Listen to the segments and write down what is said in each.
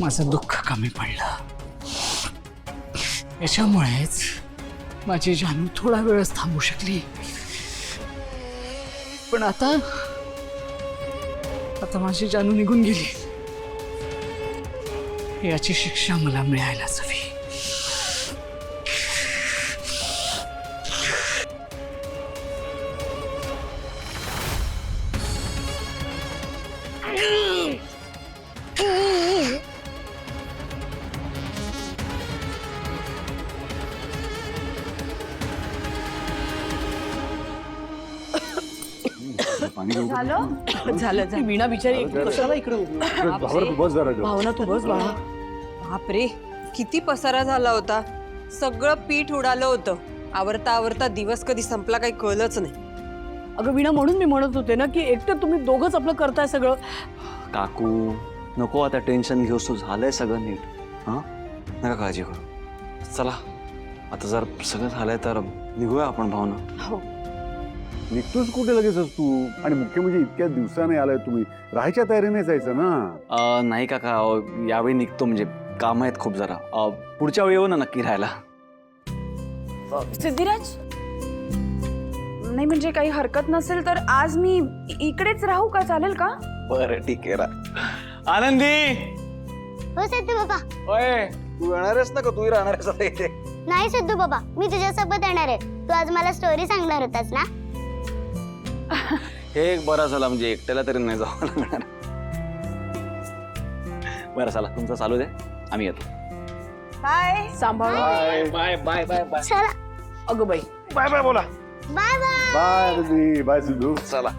माझं दुःख कमी पडलं. याच्यामुळेच माझी जानू थोडा वेळच थांबू शकली. पण आता माझी जानू निघून गेली. याची शिक्षा मला मिळायलाच हवी. झालं वीणा बिचारी कशाला इकडे भावना तू बस बाळा. बापरे, किती पसारा झाला होता. सगळं पीठ उडालं होतं. आवरता आवरता दिवस कधी संपला काही कळलंच नाही. अगं वीणा, म्हणून मी म्हणत होते ना की एकटं तुम्ही दोघंच आपलं करताय सगळं. काकू नको आता टेन्शन घेऊस, तू झालंय सगळं नीट. हां, नका काळजी करू. चला आता जर सगळं झालंय तर निघूया आपण भावना. हो, निघतोच कुठे लगेचच तू? आणि मुख्य म्हणजे इतक्या दिवसाने आलाय तुम्ही, राहायच्या तयारीने जायचं ना. नाही काका, यावेळी निघतो, म्हणजे काम आहेत खूप जरा. पुढच्या वेळी येऊ ना नक्की राहायला. सिद्धिराज, नाही म्हणजे काही हरकत नसेल तर आज मी इकडेच राहू का, चालेल का? बरं ठीक आहे. आनंदी, हो सिद्धू बाबा. ओय तू येणारच ना का? तूही राहणारच आता इथे? नाही सिद्धू बाबा, मी तुझ्यासोबत येणार आहे. तू आज मला स्टोरी सांगणार होतास ना. हे एक बरं झालं, म्हणजे एकट्याला तरी नाही जावं लागणार. बरं चला, तुमचं चालू दे, आम्ही येतो. बाय. सांभाळ. Bye bye bye bye bye. चला. अगं बाई, बाय बाय बोला. Bye bye. Bye Rajani, bye Siddhu. चला.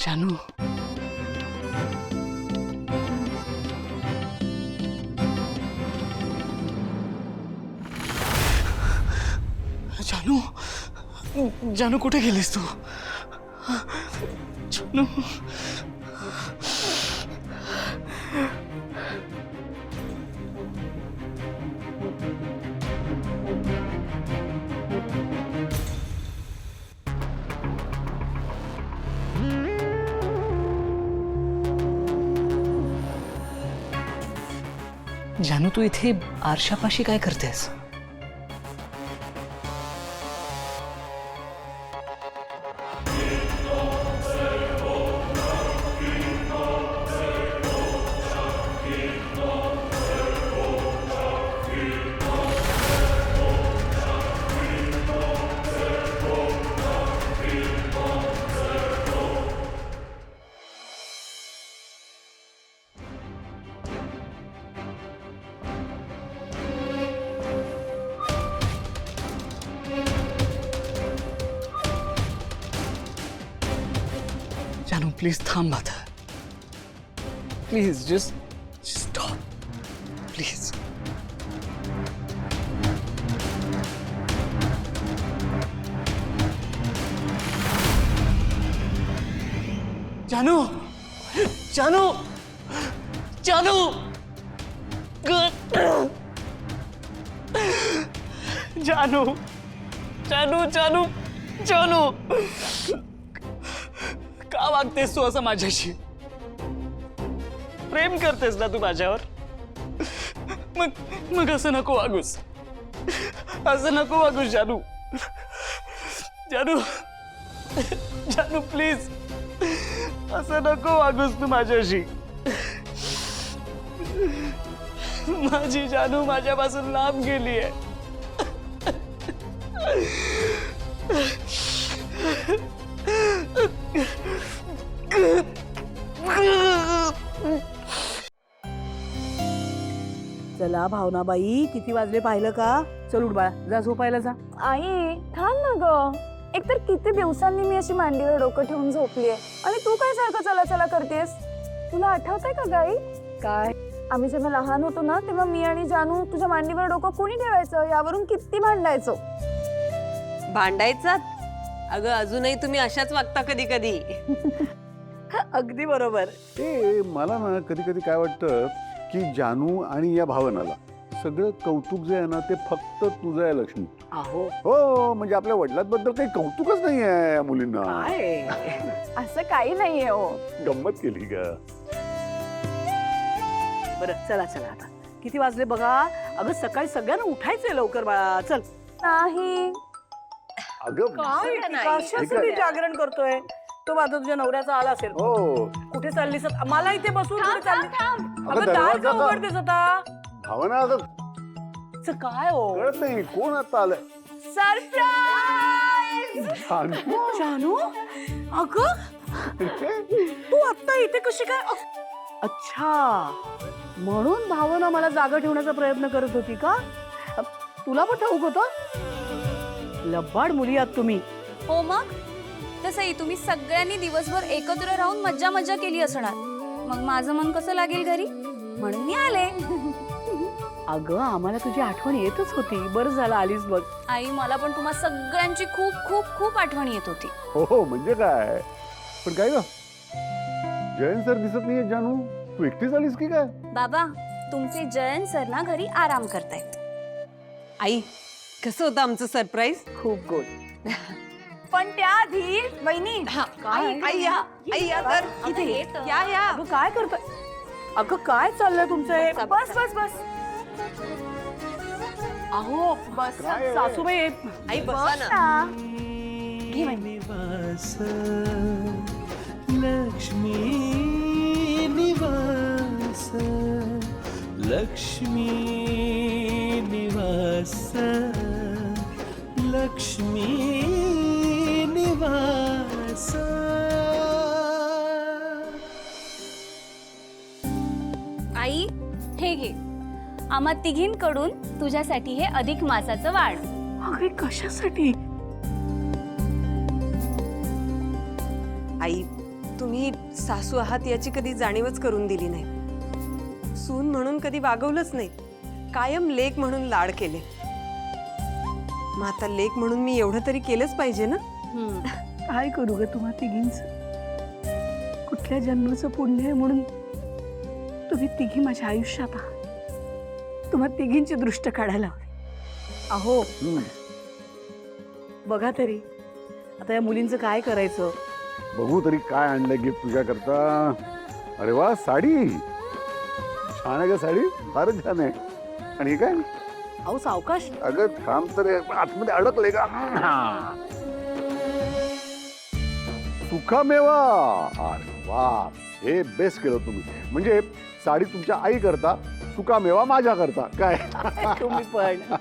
जानू, जानू, जानू कुठे गेलीस तू? जानू, जानू तू इथे आरशापाशी काय करतेस? जानू प्लीज थांब आता. Please just stop please. जानू, जानू, जानू, जानू, जानू, जानू, जानू, का वागतेस तू असं माझ्याशी? प्रेम करतेस ना तू माझ्यावर? मग असं नको वागूस. असं नको वागूस जानू. जानू, जानू प्लीज असं नको वागूस तू माझ्याशी. माझी जानू माझ्यापासून लांब गेली आहे. चला भावनाबाई, किती वाजले पाहिलं का? चल उठ बाळा, जा झोपायला जा. आई थांब ना ग. एकतर किती दिवसांनी मी अशी मांडीवर डोकं ठेवून झोपलीये आणि तू काय सारखं चला चला करतेस? तुला आठवतंय का गाई? काय? आम्ही जेव्हा लहान होतो ना तेव्हा मी आणि जानू तुझ्या मांडीवर डोकं कोणी ठेवायचं यावरून किती भांडायचो. भांडायचात? अगं अजूनही तुम्ही अशाच वागता कधी कधी. अगदी बरोबर. ते मला ना कधी कधी काय वाटतं की जानू आणि या भावनाला सगळं कौतुक जे आहे ना ते फक्त तुझं आहे लक्ष्मी. अहो हो म्हणजे आपल्या वडिलांबद्दल काही कौतुकच नाही आहे या मुलींना. काय? असं काही नाहीये हो. गंमत केली का? बरं चला चला आता किती वाजले बघा. अगं सकाळी सगळ्यांना उठायचंय लवकर बाळा. चल. नाही अगं काय कशासाठी ठीक आहे. जागरण करतोय? तो माझा तुझ्या नवऱ्याचा आला असेल. हो कुठे चाललीस आता? मला इथे बसून कुठे चालली? अगं अगं दार दरवाजा का का- उघडतेस आता? भावना आता च काय हो? कळत नाही कोण आता आलंय. सरप्राईज. जानू? जानू अगं तू आता इथे कशी काय? अच्छा म्हणून भावना मला जागा ठेवण्याचा प्रयत्न करत होती का? तुला पण ठाऊक होतं? लबाड मुली आहात तुम्ही. हो मग तसंही तुम्ही सगळ्यांनी दिवसभर एकत्र राहून मज्जा मज्जा केली असणार. मग माझं मन कसं लागेल घरी म्हणून मी आले. अगं आम्हाला तुझी आठवण येतच होती. बरं झालं आलीस बघ. आई मला पण तुम्हा सगळ्यांची खूप खूप खूप आठवण येत होती. हो म्हणजे काय पण काय ग जयंत सर दिसत नाहीये जानू. तू एकटीच आलीस की काय? बाबा तुमचे जयंत सर ना घरी आराम करतायत. आई कसं होतं आमचं सरप्राईज? खूप गोड. पण त्याआधी वहिनी आई या तर इथे ये तर. या या. अगं काय करतोय? अगं काय चाललंय तुमचं हे? बस बस बस. अहो बस काय आहे? सासूबाई आई बसा ना. ना. निवास लक्ष्मी निवास लक्ष्मी निवास लक्ष्मी निवास. आई हे घे आम्हा तिघींकडून तुझ्यासाठी हे अधिक मासाचं वाण. अगं कशासाठी? आई तुम्ही सासू आहात याची कधी जाणीवच करून दिली नाही. सून म्हणून कधी वागवलंच नाही. कायम लेक म्हणून लाड केले. मग आता लेक म्हणून मी एवढं तरी केलंच पाहिजे ना. काय करू ग तुम्हा तिघींच? कुठल्या जन्माचं पुण्य आहे म्हणून तुम्ही तिघी माझ्या आयुष्यात आहात. तुम्हा तिघींची दृष्ट काढायला हवी. अहो बघा तरी आता या मुलींचं काय करायचं? बघू तरी काय आणलंय गिफ्ट तुझ्या करता. अरे वा साडी छान आहे का? साडी फारच छान आहे. आणि हे काय? अहो सावकाश. अगं थांब तर आतमध्ये अडकले का? सुखामेवा. अरे वा हे बेस्ट केलं तुम्ही. म्हणजे साडी तुमच्या आई करता सुकामेवा माझ्या करता काय? तुम्ही पण